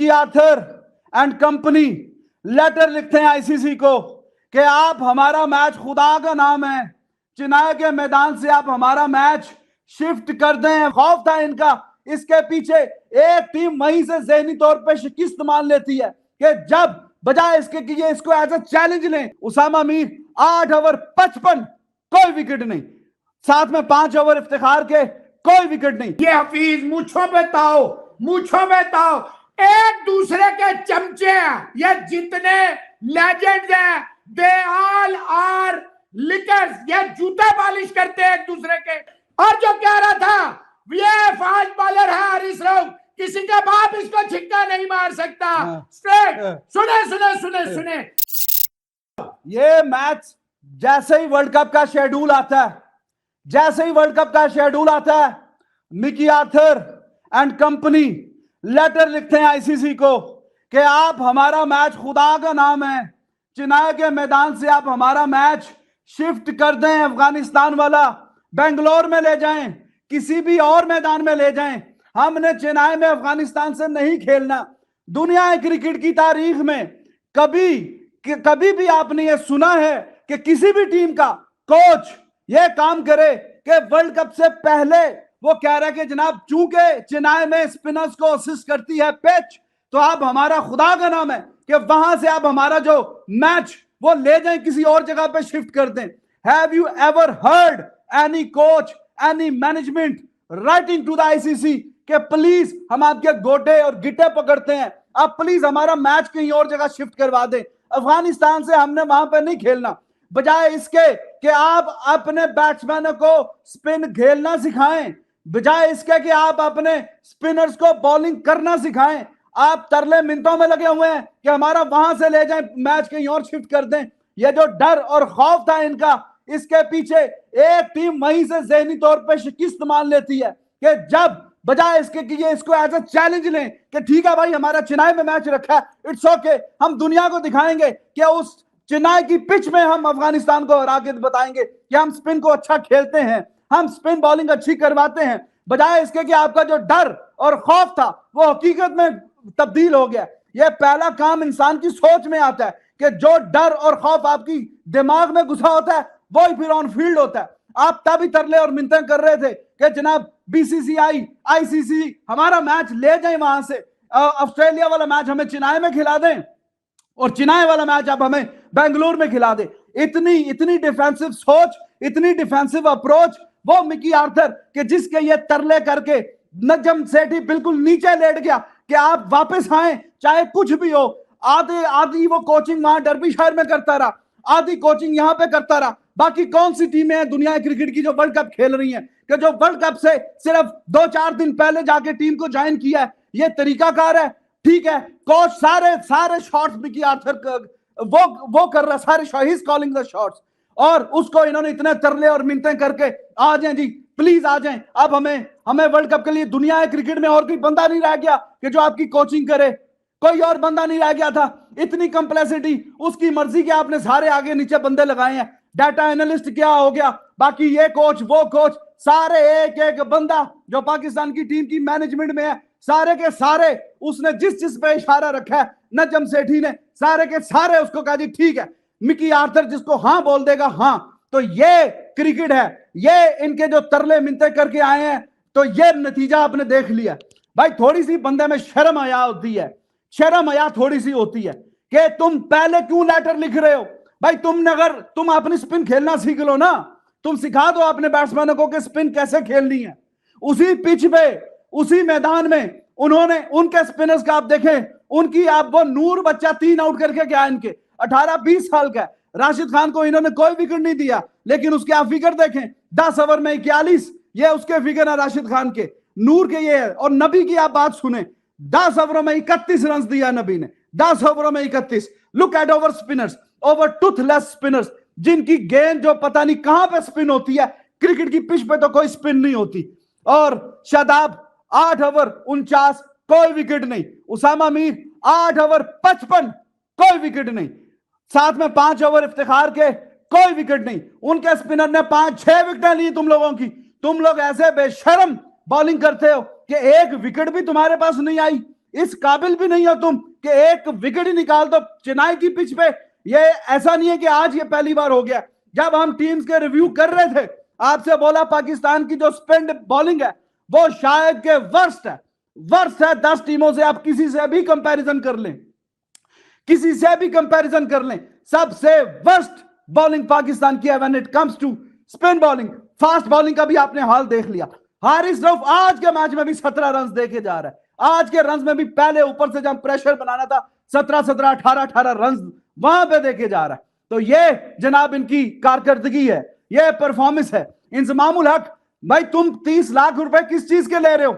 की Arthur and company letter लिखते हैं आईसीसी को कि आप हमारा मैच, खुदा का नाम है, चेन्नई के मैदान से आप हमारा मैच शिफ्ट कर दें। खौफ था इनका। इसके पीछे एक टीम वहीं से ज़हनी तौर पे शिकस्त मान लेती है कि जब बजाय इसके कि ये इसको एज ए चैलेंज लें। उसामा मीर 8 ओवर 55, कोई विकेट नहीं, साथ में 5 ओवर इफ्तिखार के, कोई विकेट नहीं। ये हफीज मूछों पे ताओ, मूछों पे ताओ, एक दूसरे के चमचे हैं। ये जितने लेजेंड्स हैं, दे ऑल आर लिकर्स। ये जूते पॉलिश करते हैं एक दूसरे के। और जो कह रहा था ये फास्ट बॉलर है हरीश राव, किसी का बाप इसको छिक्का नहीं मार सकता। स्ट्रेट सुने सुने सुने सुने। ये मैच जैसे ही वर्ल्ड कप का शेड्यूल आता है, जैसे ही वर्ल्ड कप का शेड्यूल आता है, Mickey Arthur and company letter लिखते हैं आईसीसी को कि आप हमारा मैच, खुदा का नाम है, चेन्नई के मैदान से आप हमारा मैच शिफ्ट कर दें। अफगानिस्तान वाला बेंगलोर में ले जाएं, किसी भी और मैदान में ले जाएं। हमने चेन्नई में अफगानिस्तान से नहीं खेलना। दुनिया क्रिकेट की तारीख में कभी भी आपने ये सुना है कि किसी भी टीम का कोच ये काम करे कि वर्ल्ड कप से पहले वो कह रहा है कि जनाब चूंकि चेन्नई में स्पिनर्स को असिस्ट करती है पिच, तो आप हमारा, खुदा का नाम है, कि वहां से आप हमारा जो मैच वो ले जाएं, किसी और जगह पे शिफ्ट कर दें। Have you ever heard any coach, any management writing to the ICC कि प्लीज हम आपके गोटे और गिटे पकड़ते हैं, आप प्लीज हमारा मैच कहीं और जगह शिफ्ट करवा दें। अफगानिस्तान से हमने वहां पर नहीं खेलना। बजाय इसके कि आप अपने बैट्समैनों को स्पिन खेलना सिखाएं, बजाय इसके कि आप अपने स्पिनर्स को बॉलिंग करना सिखाएं, आप तरले मिनटों में लगे हुए हैं कि हमारा वहां से ले जाएं, मैच कहीं और शिफ्ट कर दें। ये जो डर और खौफ था इनका, इसके पीछे एक टीम वहीं से ज़हनी तौर पे शिकस्त मान लेती है कि जब बजाय इसके कि ये इसको एज ए चैलेंज लें कि ठीक है भाई, हमारा चेन्नई में मैच रखा है, इट्स ओके, हम दुनिया को दिखाएंगे कि उस चेन्नई की पिच में हम अफगानिस्तान को हरा के बताएंगे कि हम स्पिन को अच्छा खेलते हैं, हम स्पिन बॉलिंग अच्छी करवाते हैं। बजाय इसके कि आपका जो डर और खौफ था वो हकीकत में तब्दील हो गया। यह पहला काम इंसान की सोच में आता है कि जो डर और खौफ आपकी दिमाग में घुसा होता है वो ही फिर ऑन फील्ड होता है। आप तभी तरले और मिन्नतें कर रहे थे कि जनाब बीसीसीआई, आईसीसी हमारा मैच ले जाए वहां से, ऑस्ट्रेलिया वाला मैच हमें चेन्नई में खिला दें और चेन्नई वाला मैच आप हमें बेंगलुरु में खिला दे। इतनी डिफेंसिव सोच, इतनी डिफेंसिव अप्रोच वो मिकी आर्थर के जिसके ये तरले करके नजम सेठी बिल्कुल नीचे लेट गया कि आप वापस आए चाहे कुछ भी हो। आधी वो कोचिंग वहां डर्बीशायर में करता रहा, आधी कोचिंग यहां पे करता रहा। बाकी कौन सी टीमें हैं दुनिया क्रिकेट की जो वर्ल्ड कप खेल रही हैं कि जो वर्ल्ड कप से सिर्फ 2-4 दिन पहले जाके टीम को ज्वाइन किया है? ये तरीकाकार है? ठीक है, कोच सारे शॉट्स मिकी आर्थर वो कर रहा, सारे he is calling the shots, और उसको इन्होंने इतने तरले और मिन्नतें करके आ जाएं जी, प्लीज आ जाएं, अब हमें वर्ल्ड कप के लिए दुनिया क्रिकेट में और कोई बंदा नहीं रह गया कि जो आपकी कोचिंग करे, कोई और बंदा नहीं रह गया था। इतनी कंप्लेक्सिटी, उसकी मर्जी के आपने सारे आगे नीचे बंदे लगाए हैं। डाटा एनालिस्ट क्या हो गया, बाकी ये कोच वो कोच, सारे एक एक बंदा जो पाकिस्तान की टीम की मैनेजमेंट में है, सारे के सारे उसने जिस पे इशारा रखा है नजम सेठी ने, सारे के सारे उसको कहा जी ठीक है, मिकी आर्थर जिसको हाँ बोल देगा हाँ। तो ये क्रिकेट है, ये इनके जो तरले मिन्नतें करके आए हैं, तो ये नतीजा आपने देख लिया। भाई थोड़ी सी बंदे में शर्म हया होती है, शर्म हया थोड़ी सी होती है कि तुम पहले क्यों लेटर लिख रहे हो। भाई तुम अपनी स्पिन खेलना सीख लो ना, तुम सिखा दो अपने बैट्समैनों को कि स्पिन कैसे खेलनी है। उसी पिच पे, उसी मैदान में उन्होंने उनके स्पिनर्स का आप देखें, उनकी आप वो नूर बच्चा 3 आउट करके गया, इनके 18-20 साल का, राशिद खान को इन्होंने कोई विकेट नहीं दिया, लेकिन उसके आप फिगर देखें 10 ओवर में 41, ये उसके फिगर है राशिद खान के, नूर के ये है। और नबी की आप बात सुने, 10 ओवरों में 31 रन दिया नबी ने, 10 ओवरों में 31। Look at over spinners, over Toothless spinners, जिनकी गेंद जो पता नहीं कहां पे स्पिन होती है, क्रिकेट की पिच पे तो कोई स्पिन नहीं होती। और शादाब 8 ओवर 49, कोई विकेट नहीं। उसामा मीर 8 ओवर 55, कोई विकेट नहीं, साथ में 5 ओवर इफ्तिखार के, कोई विकेट नहीं। उनके स्पिनर ने 5-6 विकेटें ली तुम लोगों की। तुम लोग ऐसे बेशर्म बॉलिंग करते हो कि एक विकेट भी तुम्हारे पास नहीं आई, इस काबिल भी नहीं हो तुम कि एक विकेट ही निकाल दो चेन्नई की पिच पे। ये ऐसा नहीं है कि आज ये पहली बार हो गया। जब हम टीम्स के रिव्यू कर रहे थे, आपसे बोला पाकिस्तान की जो स्पिन बॉलिंग है वो शायद के वर्स्ट है, वर्स्ट है 10 टीमों से। आप किसी से भी कंपैरिजन कर लें, किसी से भी कंपैरिजन कर लें, सबसे वर्स्ट बॉलिंग पाकिस्तान की है when it comes to spin bowling. Fast bowling का भी आपने हाल देख लिया। हारिस रऊफ आज के मैच में भी 17 रन देके जा रहा है। आज के रन में भी पहले ऊपर से जब प्रेशर बनाना था 17-17, 18-18 रन वहां पे देके जा रहा है। तो ये जनाब इनकी कारकर्दगी है, ये परफॉर्मेंस है। इंजमामुल हक भाई तुम 30 लाख रुपए किस चीज के ले रहे हो?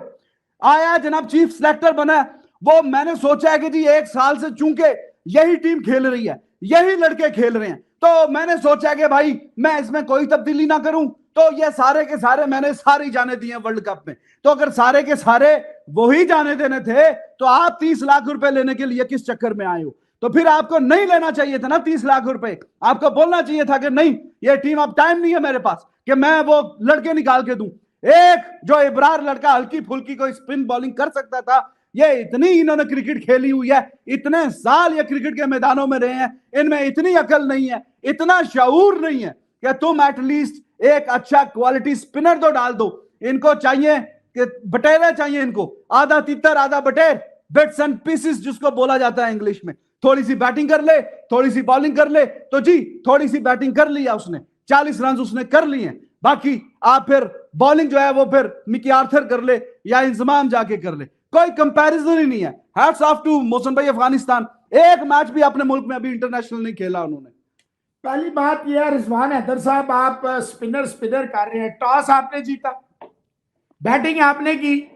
आया जनाब चीफ सिलेक्टर बना है, वो मैंने सोचा है कि जी 1 साल से चूंकि यही टीम खेल रही है, यही लड़के खेल रहे हैं, तो मैंने सोचा कि भाई मैं इसमें कोई तब्दीली ना करूं। तो ये सारे के सारे मैंने सारे जाने दिए वर्ल्ड कप में। तो अगर सारे के सारे वही जाने देने थे तो आप 30 लाख रुपए लेने के लिए किस चक्कर में आए हो? तो फिर आपको नहीं लेना चाहिए था ना 30 लाख रुपए। आपको बोलना चाहिए था कि नहीं ये टीम, अब टाइम नहीं है मेरे पास कि मैं वो लड़के निकाल के दूं। एक जो इब्रार लड़का हल्की फुल्की कोई स्पिन बॉलिंग कर सकता था, ये इतनी इन्होंने क्रिकेट खेली हुई है, इतने साल ये क्रिकेट के मैदानों में रहे हैं, इनमें इतनी अकल नहीं है, इतना शऊर नहीं है कि तुम एटलीस्ट एक अच्छा क्वालिटी स्पिनर तो डाल दो। इनको चाहिए कि बटेरे चाहिए, इनको आधा तितर आधा बटेर, बिट्स एंड पीसेस जिसको बोला जाता है इंग्लिश में। थोड़ी सी बैटिंग कर ले, थोड़ी सी बॉलिंग कर ले, तो जी थोड़ी सी बैटिंग कर लिया उसने, 40 रन उसने कर लिए, बाकी आप फिर बॉलिंग जो है वो फिर मिकी आर्थर कर ले या इंजमाम जाके कर ले, कोई कंपैरिजन ही नहीं है। हैट्स ऑफ टू मोहसिन भाई अफगानिस्तान, एक मैच भी अपने मुल्क में अभी इंटरनेशनल नहीं खेला उन्होंने। पहली बात यह है रिजवान हैदर साहब, आप स्पिनर कर रहे हैं, टॉस आपने जीता, बैटिंग आपने की,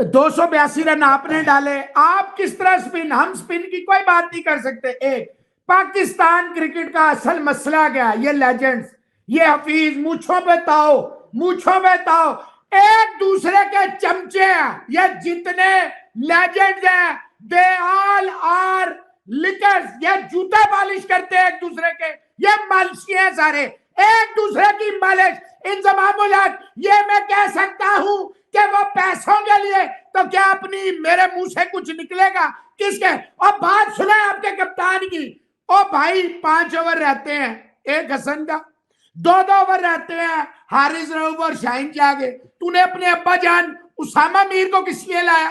282 रन आपने डाले, आप किस तरह स्पिन, हम स्पिन की कोई बात नहीं कर सकते। एक पाकिस्तान क्रिकेट का असल मसला क्या है, ये लेजेंड्स, ये हफीज मूछों पे ताओ, मूछों पे ताओ, एक दूसरे के चमचे हैं। ये जितने लेजेंड्स हैं दे ऑल आर लिकर्स, ये जूते मालिश करते हैं एक दूसरे के, ये मालिशी हैं सारे, एक दूसरे की मालिश। इंजमामुल हक, ये मैं कह सकता हूं कि वो पैसों के लिए, तो क्या अपनी मेरे मुंह से कुछ निकलेगा किसके? और बात सुने आपके कप्तान की, ओ भाई 5 ओवर रहते हैं एक हसन का, 2 ओवर रहते हैं हारिस रऊफ और शाहीन के आगे। तूने अपने अब्बा जान उसामा मीर को किस लिए लाया?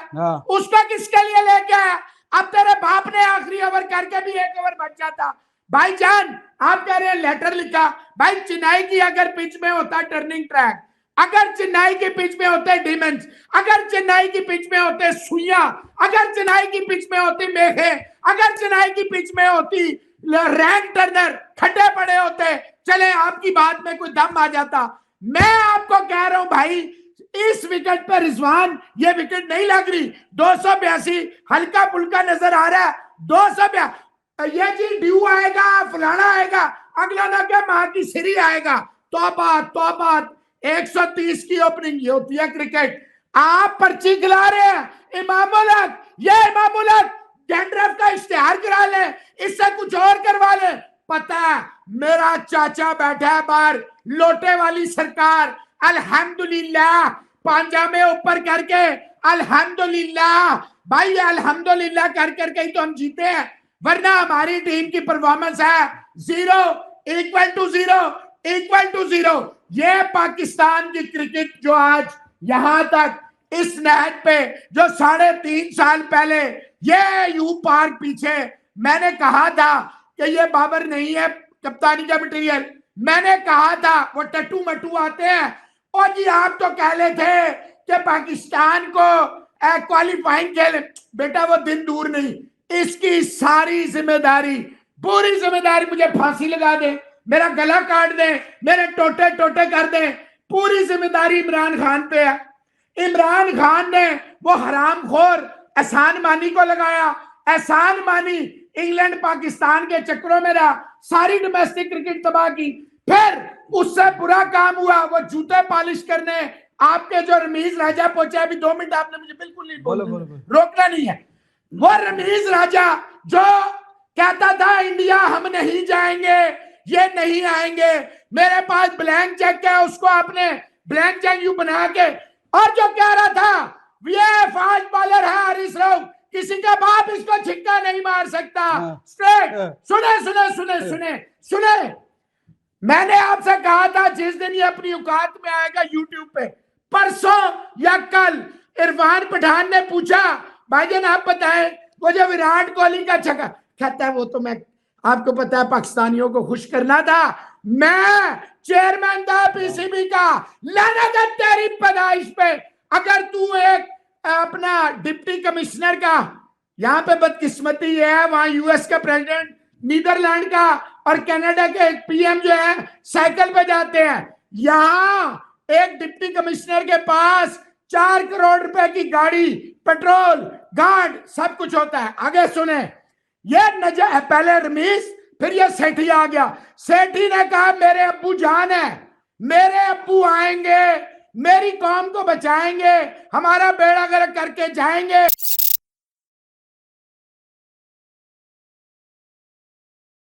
उसका किसके लिए लेके आया? अब तेरे बाप ने आखिरी ओवर करके भी 1 ओवर बच जाता। भाईजान आप कह रहे हैं लेटर लिखा, भाई चेन्नई की अगर पिच में होता टर्निंग ट्रैक, अगर चेन्नई की पिच में होते डिमंस, अगर चेन्नई की पिच में होते सुइया, अगर चेन्नई की पिच में होती मेघे, अगर चेन्नई की पिच में होती रैन टर्नर, खड्डे पड़े होते, चले आपकी बात में कोई दम आ जाता। मैं आपको कह रहा हूं भाई, इस विकेट पर रिजवान ये विकेट नहीं लग रही, 282 हल्का फुल्का नजर आ रहा है, 282 ये जी ड्यू आएगा, फलाना आएगा, अगला ना क्या मां की सिरी आएगा। तौबा 130 की ओपनिंग, ये होती है क्रिकेट। आप पर्ची खिला रहे हैं इमामुल हक, ये इमामुल हक डैंड्रफ का इश्तिहार करा ले, इससे कुछ और करवा ले। पता है मेरा चाचा बैठा है बाहर, लोटे वाली सरकार, अल्हम्दुलिल्लाह पांजामे ऊपर करके, अल्हम्दुलिल्लाह भाई, अल्हम्दुलिल्लाह कर करके ही तो हम जीते हैं, वरना हमारी टीम की परफॉर्मेंस है 0 = 0। ये पाकिस्तान की क्रिकेट जो आज यहां तक इस नहज पे, जो 3.5 साल पहले ये यू पार्क पीछे मैंने कहा था कि ये बाबर नहीं है कप्तानी का मटेरियल, मैंने कहा था वो टट्टू मट्टू आते हैं। और जी आप तो कह रहे थे कि पाकिस्तान को क्वालिफाइंग खेले, बेटा वो दिन दूर नहीं, इसकी सारी जिम्मेदारी, पूरी जिम्मेदारी, मुझे फांसी लगा दे, मेरा गला काट दे, मेरे टोटे टोटे कर दे, पूरी जिम्मेदारी इमरान खान पे है। इमरान खान ने वो हरामखोर एहसान मानी को लगाया, एहसान मानी इंग्लैंड पाकिस्तान के चक्करों में रहा, सारी डोमेस्टिक क्रिकेट तबाह की। फिर उससे बुरा काम हुआ वो जूते पॉलिश करने, आपके जो रमीज राजा पहुंचे, अभी 2 मिनट आपने मुझे बिल्कुल नहीं रोकना नहीं है, वो रमीज राजा जो कहता था इंडिया हम नहीं जाएंगे, ये नहीं आएंगे, मेरे पास ब्लैंक चेक है, उसको आपने ब्लैंक चेक यू बना के, और जो कह रहा था ये फास्ट बॉलर है हारिस रऊफ, किसी का बाप इसको छिक्का नहीं मार सकता। हाँ। स्ट्रेट। हाँ। सुने सुने सुने सुने सुने, मैंने आपसे कहा था जिस दिन ये अपनी औकात में आएगा यूट्यूब पे, परसों या कल इरफान पठान ने पूछा भाईजान आप बताएं वो जो विराट कोहली का छक्का, कहता है वो तो मैं, आपको पता है पाकिस्तानियों को खुश करना था, मैं चेयरमैन था पीसीबी का, लानत है तेरी पैदाइश पे। अगर तू एक अपना डिप्टी कमिश्नर का, यहां पे बदकिस्मती है वहां यूएस का प्रेसिडेंट, नीदरलैंड का और कनाडा के पीएम जो है साइकिल पे जाते हैं, यहां एक डिप्टी कमिश्नर के पास 4 करोड़ रुपए की गाड़ी, पेट्रोल, गार्ड, सब कुछ होता है। आगे सुने, ये नजर पहले रमीज, फिर ये सेठी आ गया। सेठी ने कहा मेरे अब्बू जान है, मेरे अब्बू आएंगे, मेरी कौम को बचाएंगे, हमारा बेड़ा गर्क करके जाएंगे।